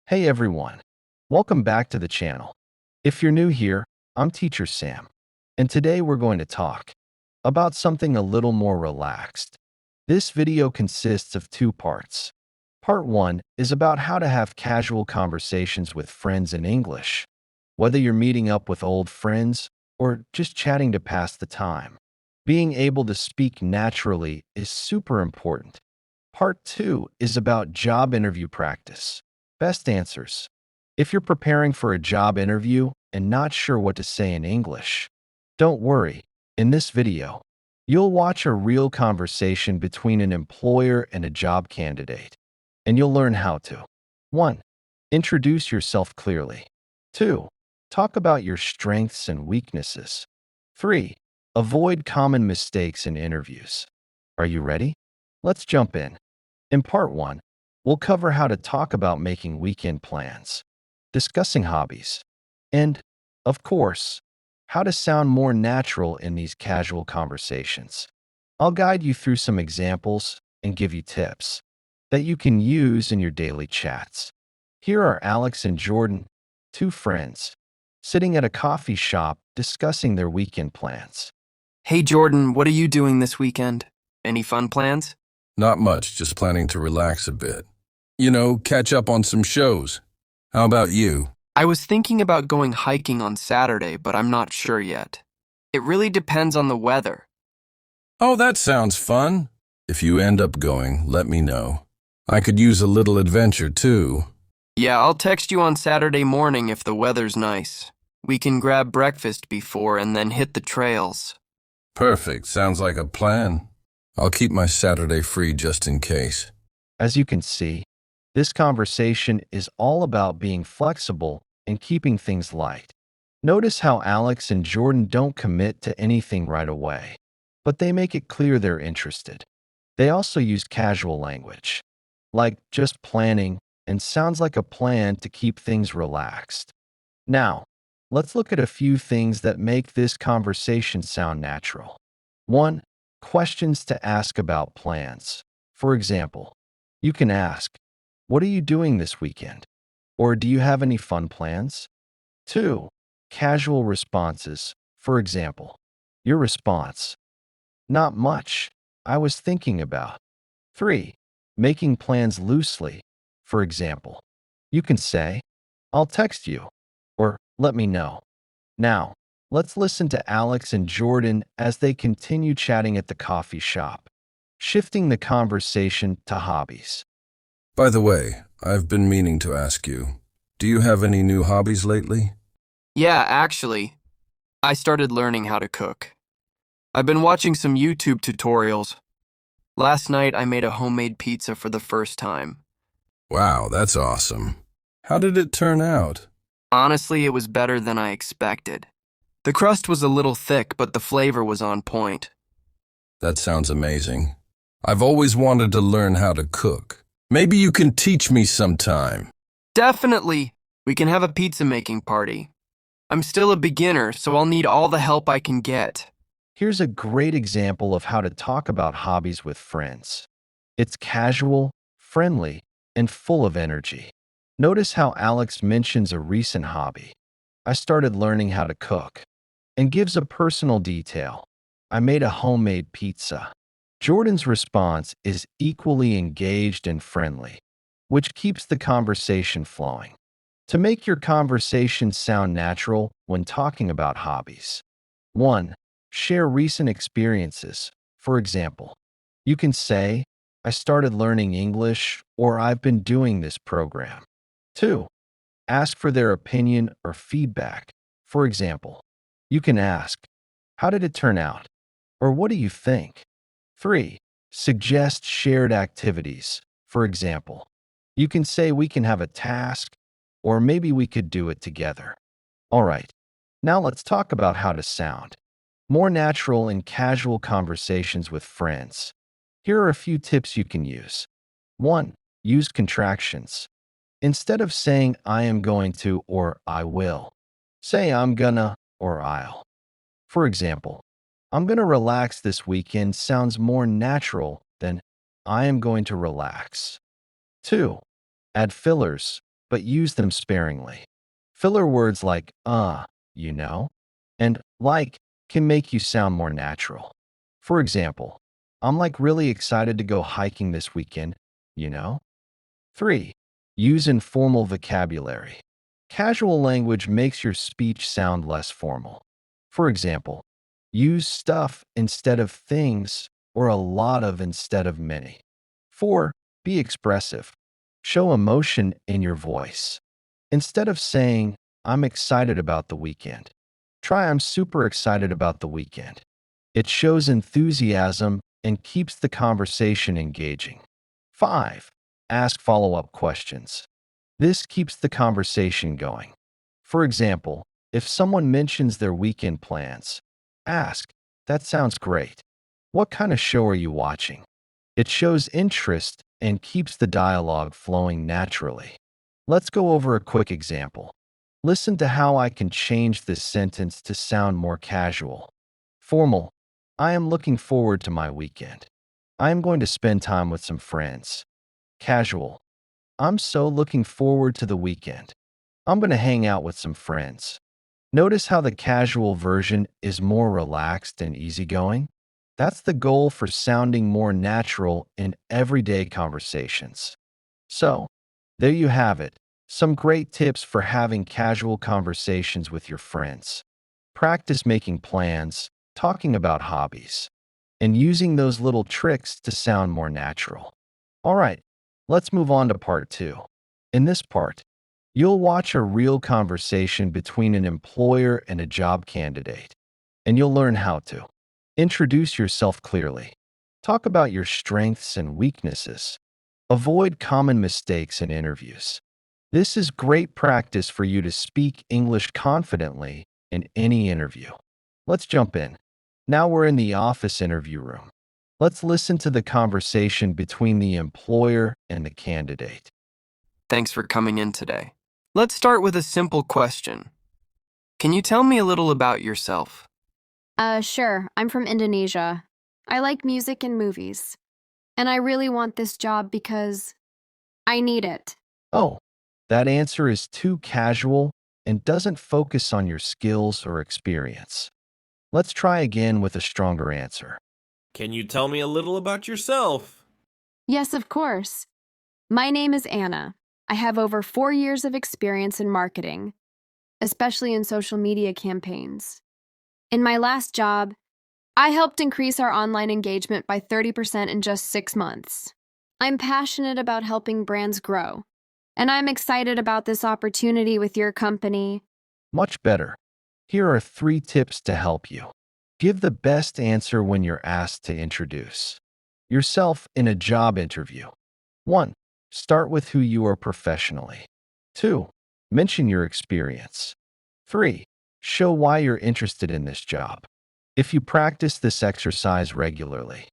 Hey everyone, welcome back to the channel. If you're new here, I'm Teacher Sam, and today we're going to talk about something a little more relaxed. This video consists of two parts. Part 1 is about how to have casual conversations with friends in English, whether you're meeting up with old friends or just chatting to pass the time. Being able to speak naturally is super important. Part 2 is about job interview practice. Best answers. If you're preparing for a job interview and not sure what to say in English, don't worry. In this video, you'll watch a real conversation between an employer and a job candidate, and you'll learn how to 1. Introduce yourself clearly. 2. Talk about your strengths and weaknesses. 3. Avoid common mistakes in interviews. Are you ready? Let's jump in. In part 1, we'll cover how to talk about making weekend plans, discussing hobbies, and, of course, how to sound more natural in these casual conversations. I'll guide you through some examples and give you tips that you can use in your daily chats. Here are Alex and Jordan, two friends, sitting at a coffee shop discussing their weekend plans. Hey Jordan, what are you doing this weekend? Any fun plans? Not much, just planning to relax a bit. Catch up on some shows. How about you? I was thinking about going hiking on Saturday, but I'm not sure yet. It really depends on the weather. Oh, that sounds fun. If you end up going, let me know. I could use a little adventure too. Yeah, I'll text you on Saturday morning if the weather's nice. We can grab breakfast before and then hit the trails. Perfect, sounds like a plan. I'll keep my Saturday free just in case. As you can see, this conversation is all about being flexible and keeping things light. Notice how Alex and Jordan don't commit to anything right away, but they make it clear they're interested. They also use casual language, like just planning, and sounds like a plan to keep things relaxed. Now, let's look at a few things that make this conversation sound natural. 1. Questions to ask about plans. For example, you can ask, "What are you doing this weekend?" Or "Do you have any fun plans?" 2. Casual responses. For example, your response, "Not much. I was thinking about." 3. Making plans loosely. For example, you can say, "I'll text you," or "Let me know." Now, let's listen to Alex and Jordan as they continue chatting at the coffee shop, shifting the conversation to hobbies. By the way, I've been meaning to ask you, do you have any new hobbies lately? Yeah, actually, I started learning how to cook. I've been watching some YouTube tutorials. Last night I made a homemade pizza for the first time. Wow, that's awesome. How did it turn out? Honestly, it was better than I expected. The crust was a little thick, but the flavor was on point. That sounds amazing. I've always wanted to learn how to cook. Maybe you can teach me sometime. Definitely, we can have a pizza making party. I'm still a beginner, so I'll need all the help I can get. Here's a great example of how to talk about hobbies with friends. It's casual, friendly, and full of energy. Notice how Alex mentions a recent hobby. "I started learning how to cook," and gives a personal detail. "I made a homemade pizza." Jordan's response is equally engaged and friendly, which keeps the conversation flowing. To make your conversation sound natural when talking about hobbies. 1. Share recent experiences. For example, you can say, "I started learning English," or "I've been doing this program." 2. Ask for their opinion or feedback. For example, you can ask, "How did it turn out?" or "What do you think?" 3. Suggest shared activities. For example, you can say, "We can have a task," or "Maybe we could do it together." All right, now let's talk about how to sound more natural in casual conversations with friends. Here are a few tips you can use. 1. Use contractions. Instead of saying "I am going to" or "I will," say "I'm gonna" or "I'll." For example, "I'm gonna relax this weekend" sounds more natural than "I am going to relax." 2. Add fillers. but use them sparingly. Filler words like you know, and like can make you sound more natural. For example, I'm like really excited to go hiking this weekend, you know? 3. Use informal vocabulary. Casual language makes your speech sound less formal. For example, use stuff instead of things or a lot of instead of many. 4. Be expressive. Show emotion in your voice. Instead of saying, I'm excited about the weekend, try I'm super excited about the weekend. It shows enthusiasm and keeps the conversation engaging. 5. Ask follow-up questions. This keeps the conversation going. For example, if someone mentions their weekend plans, ask, that sounds great. What kind of show are you watching? It shows interest and keeps the dialogue flowing naturally. Let's go over a quick example. Listen to how I can change this sentence to sound more casual. Formal. I am looking forward to my weekend. I am going to spend time with some friends. Casual. I'm so looking forward to the weekend. I'm going to hang out with some friends. Notice how the casual version is more relaxed and easygoing? That's the goal for sounding more natural in everyday conversations. So, there you have it. Some great tips for having casual conversations with your friends. Practice making plans, talking about hobbies, and using those little tricks to sound more natural. All right, let's move on to part 2. In this part, you'll watch a real conversation between an employer and a job candidate, and you'll learn how to introduce yourself clearly, talk about your strengths and weaknesses, avoid common mistakes in interviews. This is great practice for you to speak English confidently in any interview. Let's jump in. Now we're in the office interview room. Let's listen to the conversation between the employer and the candidate. Thanks for coming in today. Let's start with a simple question. Can you tell me a little about yourself? Sure. I'm from Indonesia. I like music and movies. And I really want this job because I need it. Oh, that answer is too casual and doesn't focus on your skills or experience. Let's try again with a stronger answer. Can you tell me a little about yourself? Yes, of course. My name is Anna. I have over 4 years of experience in marketing, especially in social media campaigns. In my last job, I helped increase our online engagement by 30% in just 6 months. I'm passionate about helping brands grow, and I'm excited about this opportunity with your company. Much better. Here are 3 tips to help you. Give the best answer when you're asked to introduce yourself in a job interview. 1. Start with who you are professionally. 2. Mention your experience. 3. Show why you're interested in this job. If you practice this exercise regularly,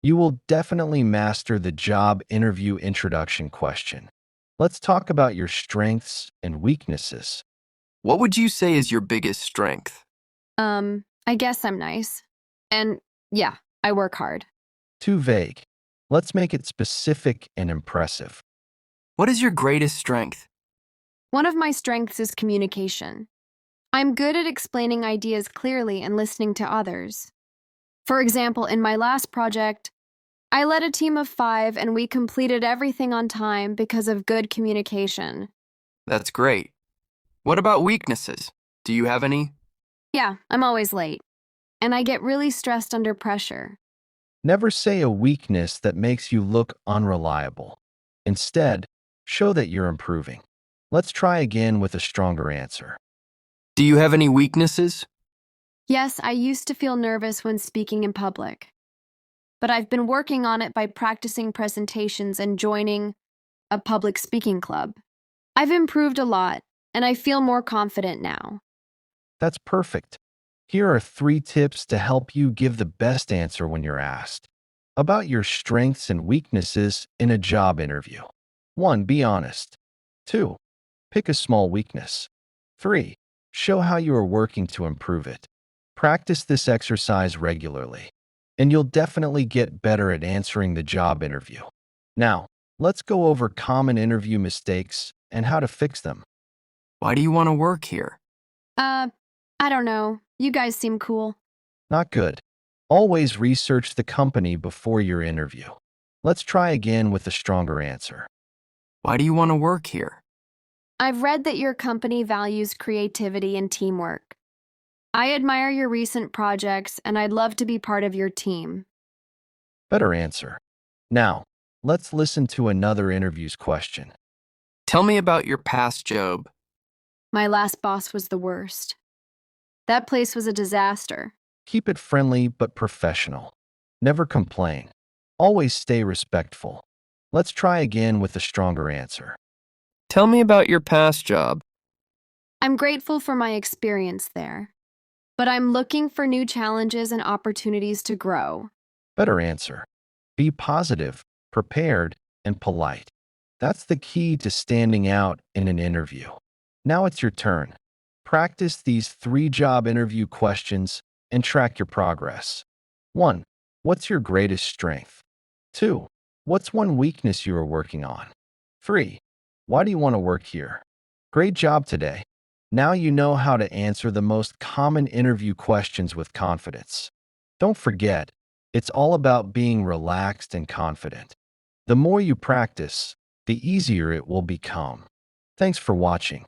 you will definitely master the job interview introduction question. Let's talk about your strengths and weaknesses. What would you say is your biggest strength? I guess I'm nice. And yeah, I work hard. Too vague. Let's make it specific and impressive. What is your greatest strength? One of my strengths is communication. I'm good at explaining ideas clearly and listening to others. For example, in my last project, I led a team of 5 and we completed everything on time because of good communication. That's great. What about weaknesses? Do you have any? Yeah, I'm always late. And I get really stressed under pressure. Never say a weakness that makes you look unreliable. Instead, show that you're improving. Let's try again with a stronger answer. Do you have any weaknesses? Yes, I used to feel nervous when speaking in public. But I've been working on it by practicing presentations and joining a public speaking club. I've improved a lot, and I feel more confident now. That's perfect. Here are 3 tips to help you give the best answer when you're asked about your strengths and weaknesses in a job interview. 1. Be honest. 2. Pick a small weakness. 3. Show how you are working to improve it. Practice this exercise regularly, and you'll definitely get better at answering the job interview. Now, let's go over common interview mistakes and how to fix them. Why do you want to work here? I don't know. You guys seem cool. Not good. Always research the company before your interview. Let's try again with a stronger answer. Why do you want to work here? I've read that your company values creativity and teamwork. I admire your recent projects, and I'd love to be part of your team. Better answer. Now, let's listen to another interview's question. Tell me about your past job. My last boss was the worst. That place was a disaster. Keep it friendly but professional. Never complain. Always stay respectful. Let's try again with a stronger answer. Tell me about your past job. I'm grateful for my experience there, but I'm looking for new challenges and opportunities to grow. Better answer. Be positive, prepared, and polite. That's the key to standing out in an interview. Now it's your turn. Practice these 3 job interview questions and track your progress. 1. What's your greatest strength? 2. What's one weakness you are working on? 3. Why do you want to work here? Great job today. Now you know how to answer the most common interview questions with confidence. Don't forget, it's all about being relaxed and confident. The more you practice, the easier it will become. Thanks for watching.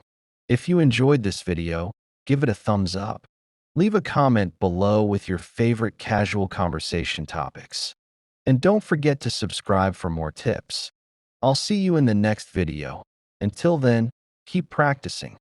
If you enjoyed this video, give it a thumbs up. Leave a comment below with your favorite casual conversation topics. And don't forget to subscribe for more tips. I'll see you in the next video. Until then, keep practicing.